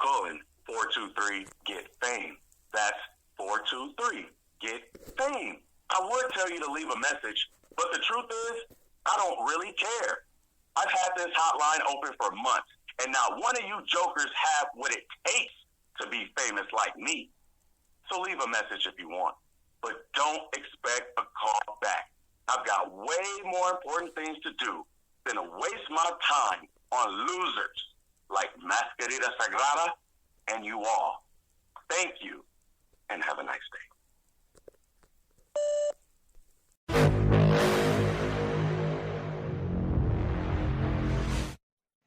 colon 423 get fame. That's 423 get fame. I would tell you to leave a message, but the truth is, I don't really care. I've had this hotline open for months, and not one of you jokers have what it takes to be famous like me. So leave a message if you want, but don't expect a call back. I've got way more important things to do than to waste my time on losers like Mascarita Sagrada and you all. Thank you, and have a nice day.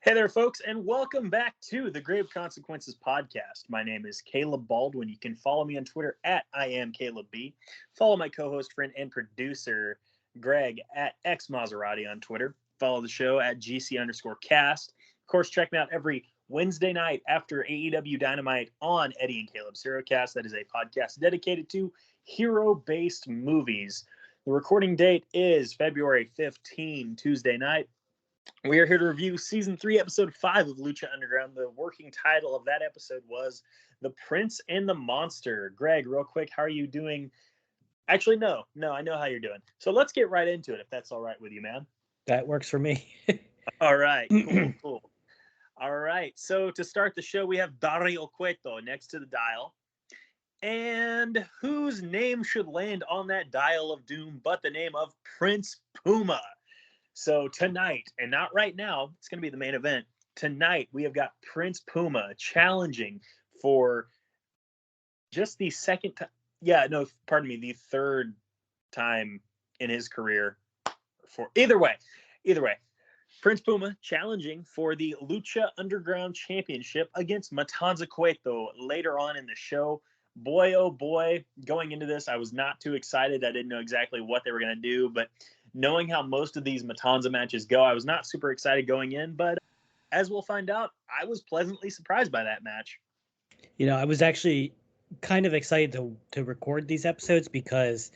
Hey there, folks, and welcome back to the Grave Consequences podcast. My name is Caleb Baldwin. You can follow me on Twitter at IamCalebB. Follow my co-host, friend, and producer, Greg, at XMaserati on Twitter. Follow the show at GC_cast. Of course, check me out every Wednesday night after AEW Dynamite on Eddie and Caleb's HeroCast. That is a podcast dedicated to hero-based movies. The recording date is February 15, Tuesday night. We are here to review Season 3, Episode 5 of Lucha Underground. The working title of that episode was The Prince and the Monster. Greg, real quick, how are you doing? Actually, no, I know how you're doing. So let's get right into it, if that's all right with you, man. That works for me. All right, cool. All right, so to start the show, we have Dario Cueto next to the dial. And whose name should land on that dial of doom but the name of Prince Puma? So tonight, and not right now, it's going to be the main event. Tonight, we have got Prince Puma challenging for just the second time. The third time in his career. For either way, Prince Puma challenging for the Lucha Underground Championship against Matanza Cueto later on in the show. Boy, oh boy, going into this, I was not too excited. I didn't know exactly what they were going to do, but knowing how most of these Matanza matches go, I was not super excited going in, but as we'll find out, I was pleasantly surprised by that match. You know, I was actually kind of excited to record these episodes because,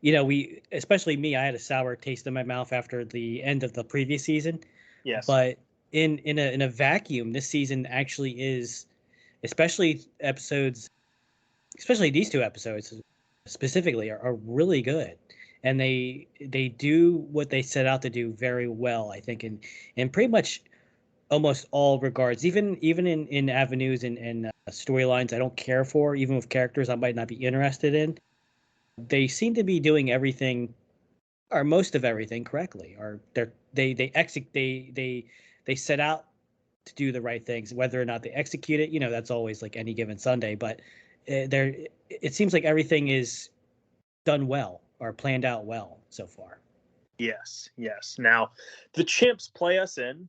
you know, especially me, I had a sour taste in my mouth after the end of the previous season. Yes. But in a vacuum, this season actually is, especially these two episodes specifically are really good. And they do what they set out to do very well, I think, in pretty much almost all regards. Even in avenues and storylines I don't care for, even with characters I might not be interested in, they seem to be doing everything, or most of everything, correctly. Or they set out to do the right things. Whether or not they execute it, you know, that's always like any given Sunday. But it seems like everything is done well, or planned out well so far. Yes. Now, the Chimps play us in,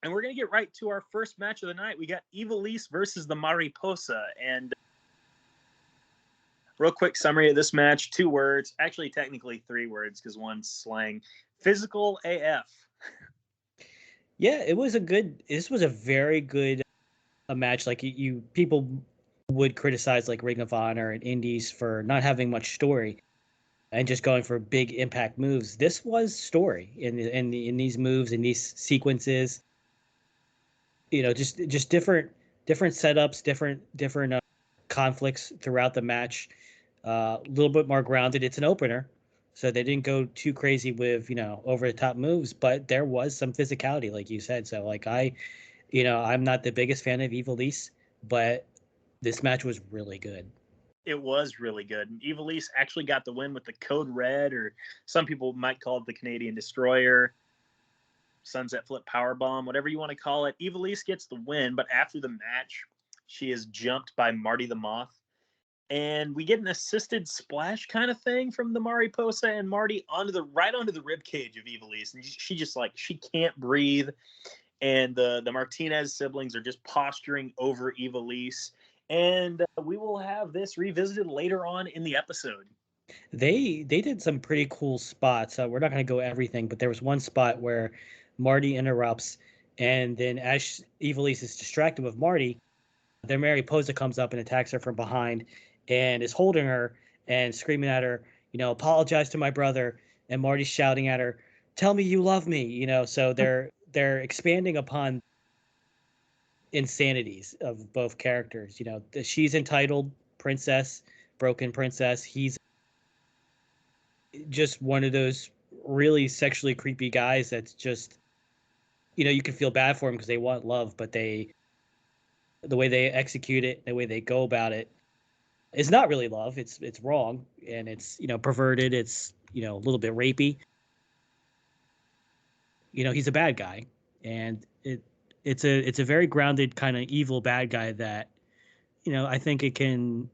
and we're going to get right to our first match of the night. We got Ivelisse versus the Mariposa, and real quick summary of this match, 2 words, actually technically 3 words because one's slang. Physical AF. Yeah, this was a very good match. Like people would criticize like Ring of Honor and Indies for not having much story and just going for big impact moves. This was story in these moves, in these sequences. You know, just different setups, different conflicts throughout the match. A little bit more grounded. It's an opener, so they didn't go too crazy with, you know, over the top moves, but there was some physicality, like you said. So like I'm not the biggest fan of Ivelisse, but this match was really good. It was really good. And Ivelisse actually got the win with the Code Red, or some people might call it the Canadian Destroyer, Sunset Flip Powerbomb, whatever you want to call it. Ivelisse gets the win, but after the match, she is jumped by Marty the Moth. And we get an assisted splash kind of thing from the Mariposa and Marty onto the rib cage of Ivelisse. And she can't breathe. And the Martinez siblings are just posturing over Ivelisse. And we will have this revisited later on in the episode. They did some pretty cool spots. We're not going to go everything, but there was one spot where Marty interrupts, and then as Ivelisse is distracted with Marty, then Mariposa comes up and attacks her from behind and is holding her and screaming at her, you know, apologize to my brother. And Marty's shouting at her, tell me you love me, you know. So they're expanding upon insanities of both characters. You know, she's entitled princess, broken princess. He's just one of those really sexually creepy guys that's just, you know, you can feel bad for him because they want love, but the way they execute it, the way they go about it is not really love. It's wrong, and it's, you know, perverted. It's, you know, a little bit rapey. You know, he's a bad guy, and it's a very grounded kind of evil bad guy that, you know, I think it can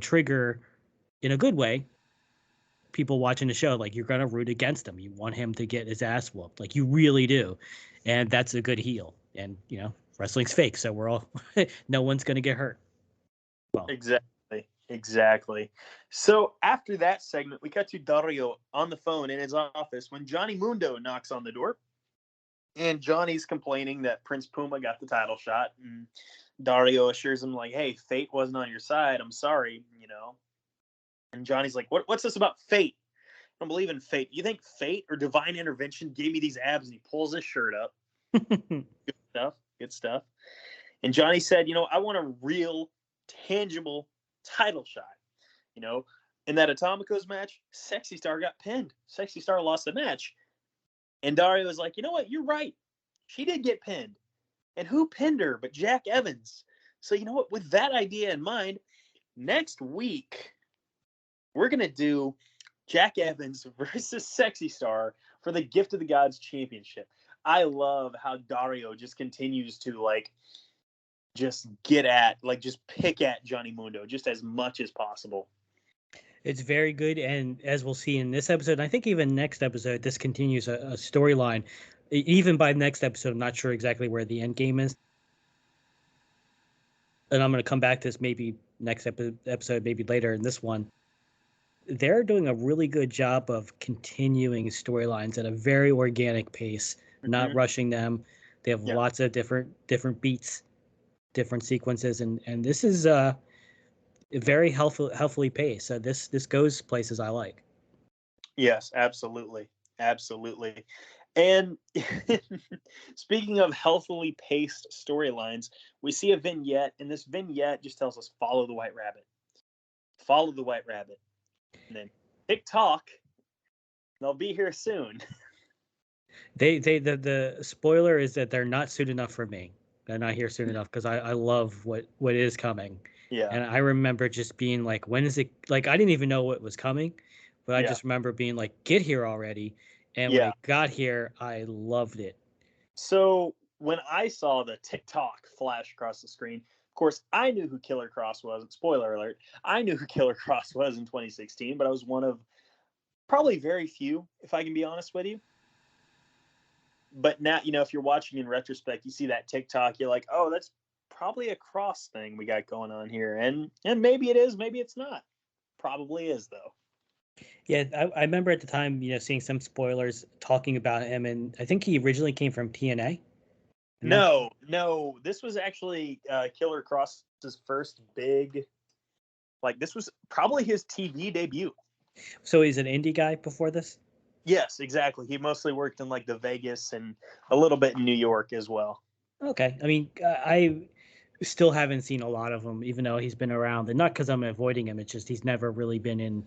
trigger in a good way people watching the show. Like, you're gonna root against him. You want him to get his ass whooped, like you really do, and that's a good heel. And, you know, wrestling's fake, so we're all no one's gonna get hurt. Well, Exactly. So after that segment, we cut to Dario on the phone in his office when Johnny Mundo knocks on the door. And Johnny's complaining that Prince Puma got the title shot. And Dario assures him, like, hey, fate wasn't on your side. I'm sorry, you know. And Johnny's like, what's this about fate? I don't believe in fate. You think fate or divine intervention gave me these abs? And he pulls his shirt up. Good stuff. And Johnny said, you know, I want a real, tangible title shot. You know, in that Atomicos match, Sexy Star got pinned. Sexy Star lost the match. And Dario was like, you know what? You're right. She did get pinned. And who pinned her but Jack Evans? So, you know what? With that idea in mind, next week, we're going to do Jack Evans versus Sexy Star for the Gift of the Gods Championship. I love how Dario just continues to, like, just get at, like, just pick at Johnny Mundo just as much as possible. It's very good, and as we'll see in this episode, I think even next episode, this continues a storyline. Even by next episode, I'm not sure exactly where the end game is. And I'm going to come back to this maybe next episode, maybe later in this one. They're doing a really good job of continuing storylines at a very organic pace, not rushing them. They have lots of different beats, different sequences, and this is very healthily paced. So this goes places I like. Yes, absolutely. And speaking of healthily paced storylines, we see a vignette, and this vignette just tells us follow the White Rabbit. Follow the White Rabbit. And then TikTok, they'll be here soon. The spoiler is that they're not soon enough for me. They're not here soon enough because I love what is coming. Yeah. And I remember just being like, when is it? Like, I didn't even know what was coming, but I just remember being like, get here already. And when it got here, I loved it. So when I saw the TikTok flash across the screen, of course, I knew who Killer Cross was. Spoiler alert. I knew who Killer Cross was in 2016, but I was one of probably very few, if I can be honest with you. But now, you know, if you're watching in retrospect, you see that TikTok, you're like, oh, that's probably a Cross thing we got going on here. And maybe it is, maybe it's not. Probably is, though. Yeah, I remember at the time, you know, seeing some spoilers talking about him, and I think he originally came from TNA. No, this was actually Killer Cross's first big, like, this was probably his TV debut. So he's an indie guy before this? Yes, exactly. He mostly worked in, like, the Vegas and a little bit in New York as well. Okay. I mean, I still haven't seen a lot of him, even though he's been around. And not because I'm avoiding him. It's just he's never really been in.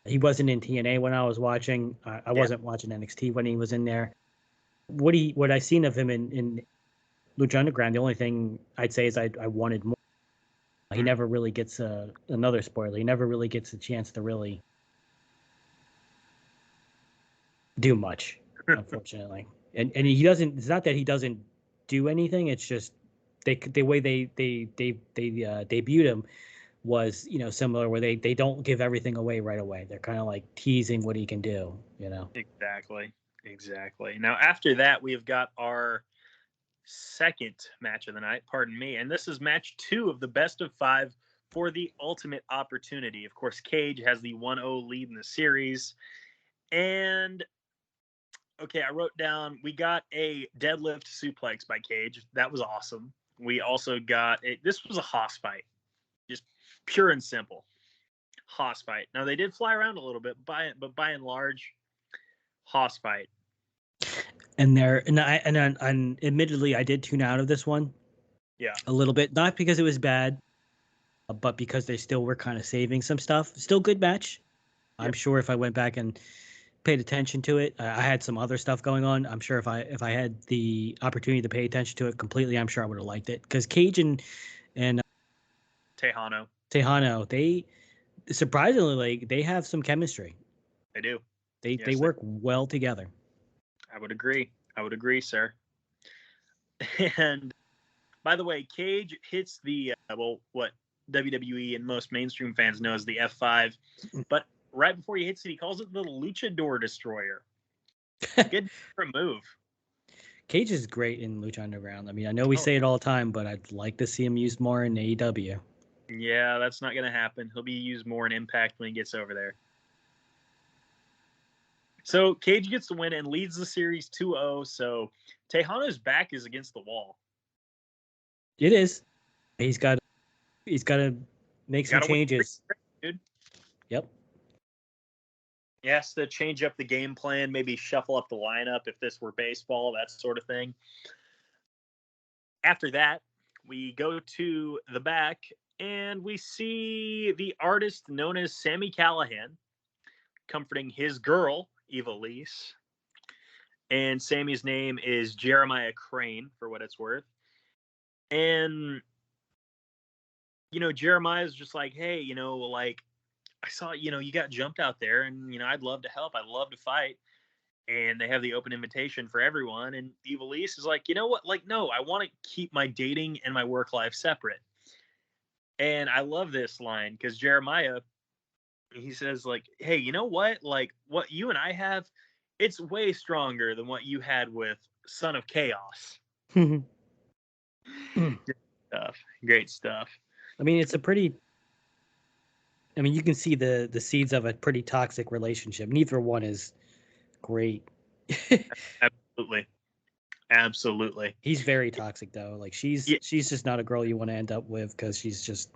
He wasn't in TNA when I was watching. I wasn't watching NXT when he was in there. What I seen of him in Lucha Underground, the only thing I'd say is I wanted more. He never really gets another spoiler. He never really gets a chance to really do much, unfortunately. And he doesn't. It's not that he doesn't do anything. It's just the way they debuted him was, you know, similar, where they don't give everything away right away. They're kind of like teasing what he can do, you know. Exactly. Now after that, we've got our second match of the night, pardon me, and this is match 2 of the best of 5 for the Ultimate Opportunity. Of course, Cage has the 1-0 lead in the series. And okay, I wrote down, we got a deadlift suplex by Cage. That was awesome. We also got this was a Haas fight. Just pure and simple. Haas fight. Now, they did fly around a little bit, but by and large, Haas fight. And admittedly, I did tune out of this one Yeah. a little bit, not because it was bad, but because they still were kind of saving some stuff. Still good match. I'm Yep. sure if I went back and paid attention to it, I had some other stuff going on. I'm sure if I had the opportunity to pay attention to it completely, I'm sure I would have liked it. Because Cage and Tejano, they surprisingly, like, they have some chemistry. They do. They work well together. I would agree. Sir. And by the way, Cage hits the what WWE and most mainstream fans know as the F5, but right before he hits it, he calls it the Luchador Destroyer. Good move. Cage is great in Lucha Underground. I mean, I know we say it all the time, but I'd like to see him used more in AEW. Yeah, that's not going to happen. He'll be used more in Impact when he gets over there. So Cage gets the win and leads the series 2-0. So Tejano's back is against the wall. It is. He's got to make some changes. Dude. Yep. He has to change up the game plan, maybe shuffle up the lineup if this were baseball, that sort of thing. After that, we go to the back and we see the artist known as Sami Callihan comforting his girl, Ivelisse. And Sammy's name is Jeremiah Crane, for what it's worth. And, Jeremiah's just like, hey, I saw, you got jumped out there and, I'd love to help. I'd love to fight. And they have the open invitation for everyone. And Ivelisse is like, you know what? Like, no, I want to keep my dating and my work life separate. And I love this line because Jeremiah, he says, like, hey, you know what? Like, what you and I have, it's way stronger than what you had with Son of Chaos. Great stuff. I mean, you can see the seeds of a pretty toxic relationship. Neither one is great. Absolutely. He's very toxic though. Like she's just not a girl you want to end up with because she's just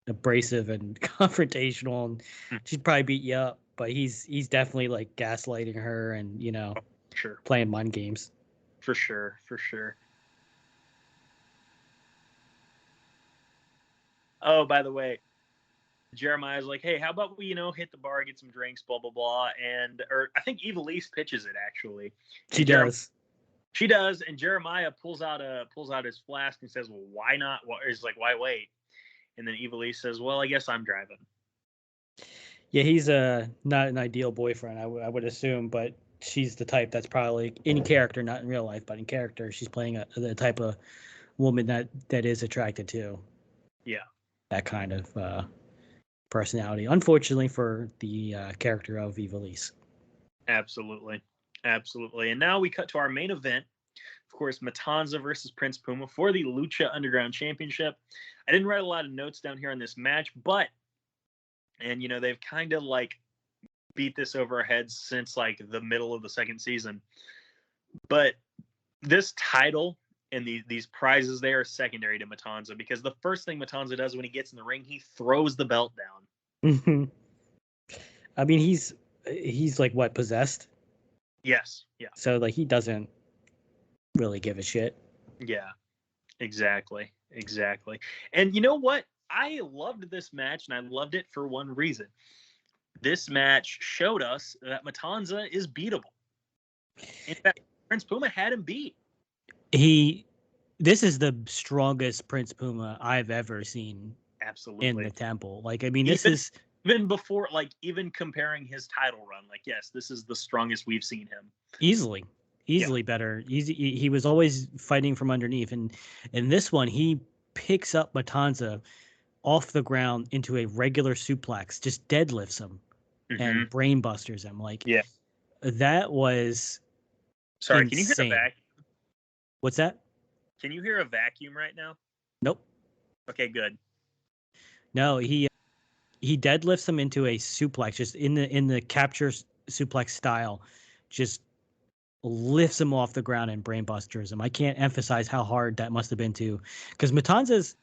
abrasive and confrontational, and she'd probably beat you up. But he's definitely like gaslighting her and playing mind games. For sure. Oh, by the way, Jeremiah's like, hey, how about we, hit the bar, get some drinks, blah, blah, blah. Or I think Ivelisse pitches it, actually. She does. She does. And Jeremiah pulls out his flask and says, well, why not? He's like, why wait? And then Ivelisse says, well, I guess I'm driving. Yeah, he's not an ideal boyfriend, I would assume, but she's the type that's probably in character, not in real life, but in character, she's playing the type of woman that is attracted to. Yeah. That kind of personality, unfortunately for the character of Ivelisse. Absolutely. And now we cut to our main event. Of course, Matanza versus Prince Puma for the Lucha Underground Championship. I didn't write a lot of notes down here on this match, but they've kind of like beat this over our heads since like the middle of the second season. But this title and these prizes, they are secondary to Matanza, because the first thing Matanza does when he gets in the ring, he throws the belt down. I mean, he's like what, possessed? Yes. Yeah. So like he doesn't really give a shit. Yeah. Exactly. And you know what? I loved this match, and I loved it for one reason. This match showed us that Matanza is beatable. In fact, Prince Puma had him beat. This is the strongest Prince Puma I've ever seen. Absolutely. In the temple. Like, I mean, this is even before, like, even comparing his title run, like, yes, this is the strongest we've seen him. Easily better. He was always fighting from underneath, and in this one, he picks up Matanza off the ground into a regular suplex, just deadlifts him and brainbusters him. Like, that was sorry. insane. Can you hear a vacuum? What's that? Can you hear a vacuum right now? Nope. Okay, good. No, he deadlifts him into a suplex, just in the capture suplex style, just lifts him off the ground and brainbusters him. I can't emphasize how hard that must have been because Matanza's,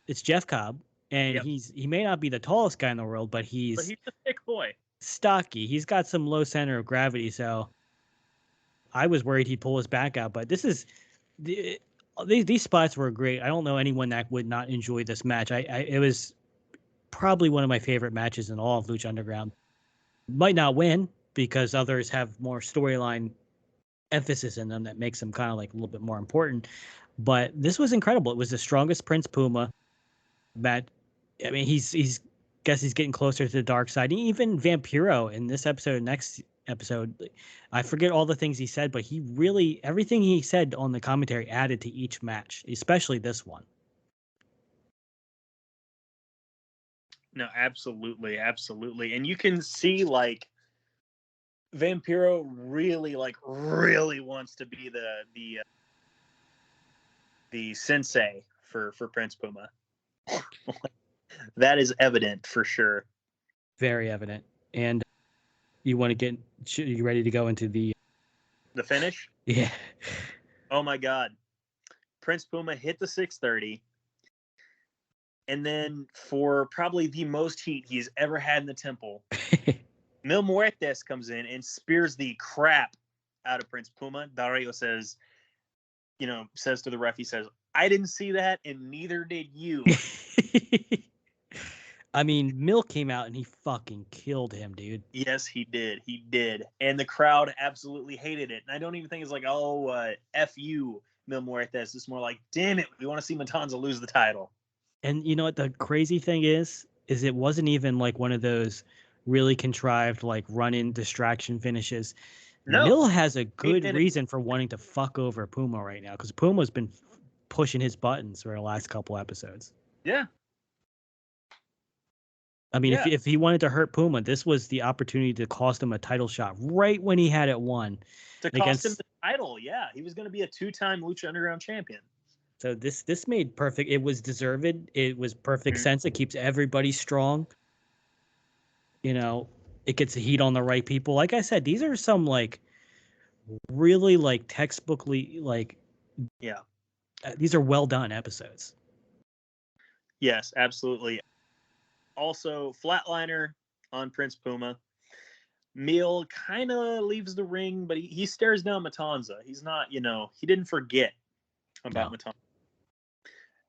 it's Jeff Cobb, and he may not be the tallest guy in the world, but he's a thick boy, stocky. He's got some low center of gravity, so I was worried he'd pull his back out. But this is these spots were great. I don't know anyone that would not enjoy this match. It was probably one of my favorite matches in all of Lucha Underground. Might not win because others have more storyline emphasis in them that makes them kind of like a little bit more important. But this was incredible. It was the strongest Prince Puma match. I mean, he's getting closer to the dark side. Even Vampiro in this episode, next episode, I forget all the things he said, but he really everything he said on the commentary added to each match, especially this one. No, absolutely, absolutely. And you can see like Vampiro really wants to be the sensei for Prince Puma. That is evident for sure. Very evident. And you want to get you ready to go into the finish? Yeah. Oh my God. Prince Puma hit the 630. And then for probably the most heat he's ever had in the temple, Mil Muertes comes in and spears the crap out of Prince Puma. Dario says to the ref, he says, I didn't see that, and neither did you. I mean, Mil came out and he fucking killed him, dude. Yes, he did. He did. And the crowd absolutely hated it. And I don't even think it's like, F you, Mil Muertes. It's more like, damn it, we want to see Matanza lose the title. And you know what the crazy thing is it wasn't even like one of those really contrived like run-in distraction finishes. No. Mil has a good reason for wanting to fuck over Puma right now because Puma's been pushing his buttons for the last couple episodes. Yeah. I mean, if he wanted to hurt Puma, this was the opportunity to cost him a title shot right when he had it won. To cost him the title, yeah. He was going to be a 2-time Lucha Underground champion. So this made perfect. It was deserved. It was perfect sense. It keeps everybody strong. You know, it gets the heat on the right people. Like I said, these are some like really like textbookly like these are well done episodes. Yes, absolutely. Also, Flatliner on Prince Puma. Mil kind of leaves the ring, but he stares down Matanza. He's not, he didn't forget about Matanza.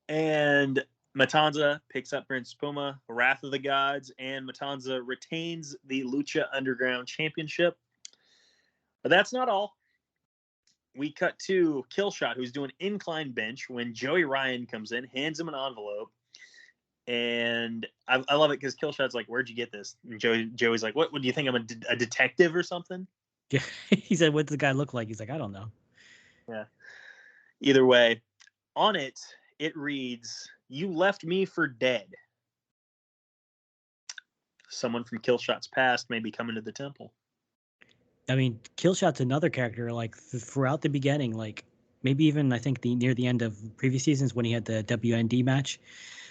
And Matanza picks up Prince Puma, Wrath of the Gods, and Matanza retains the Lucha Underground Championship. But that's not all. We cut to Killshot, who's doing incline bench when Joey Ryan comes in, hands him an envelope. And I love it because Killshot's like, where'd you get this? And Joey's like, what do you think? I'm a detective or something? Yeah. He said, what's the guy look like? He's like, I don't know. Yeah. Either way, on it reads, you left me for dead. Someone from Killshot's past may be coming to the temple. I mean, Killshot's another character, like, throughout the beginning, like, maybe even, I think, near the end of previous seasons when he had the WND match.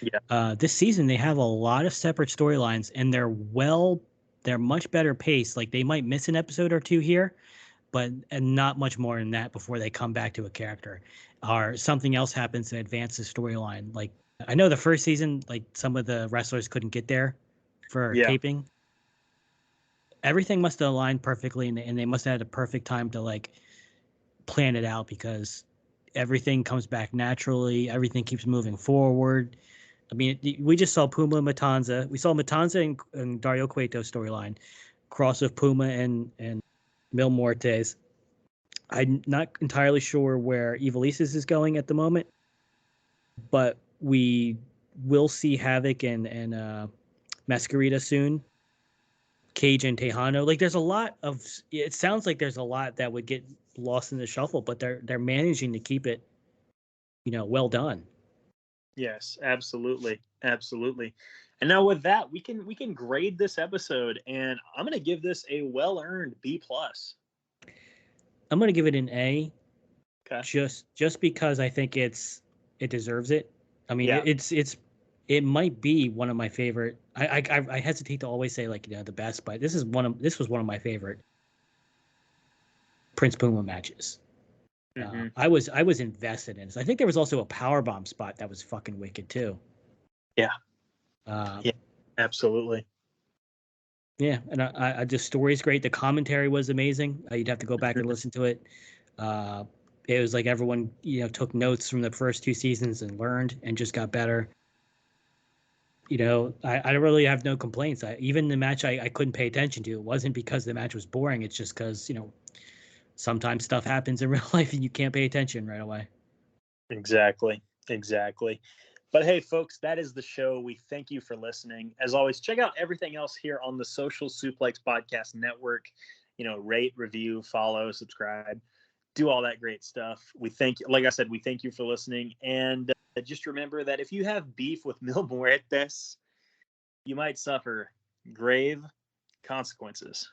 Yeah. This season, they have a lot of separate storylines, and they're much better paced. Like, they might miss an episode or two here, and not much more than that before they come back to a character. Or something else happens to advance the storyline. Like, I know the first season, like, some of the wrestlers couldn't get there for taping. Everything must have aligned perfectly, and they must have had a perfect time to, like, plan it out because everything comes back naturally. Everything keeps moving forward. I mean, we just saw Puma and Matanza. We saw Matanza and Dario Cueto storyline, cross of Puma and Mil Muertes. I'm not entirely sure where Evilises is going at the moment, but we will see Havoc and Masquerita soon. Cage and Tejano. Like, there's a lot of. It sounds like there's a lot that would get lost in the shuffle, but they're managing to keep it, well done. Yes, absolutely, absolutely. And now with that, we can grade this episode, and I'm going to give this a well-earned B+. I'm going to give it an A. Okay. Just because I think it deserves it. I mean, it might be one of my favorite. I hesitate to always say like the best, but this was one of my favorite Prince Puma matches. Mm-hmm. I was invested in this. I think there was also a powerbomb spot that was fucking wicked too. Yeah. Yeah, absolutely. Yeah, and I the story's great. The commentary was amazing. You'd have to go back and listen to it. it was like everyone, took notes from the first 2 seasons and learned and just got better. I really have no complaints. Even the match I couldn't pay attention to. It wasn't because the match was boring. It's just because, sometimes stuff happens in real life and you can't pay attention right away. Exactly. But hey, folks, that is the show. We thank you for listening. As always, check out everything else here on the Social Suplex Podcast Network. Rate, review, follow, subscribe, do all that great stuff. Like I said, we thank you for listening. And just remember that if you have beef with Mil Muertes, you might suffer grave consequences.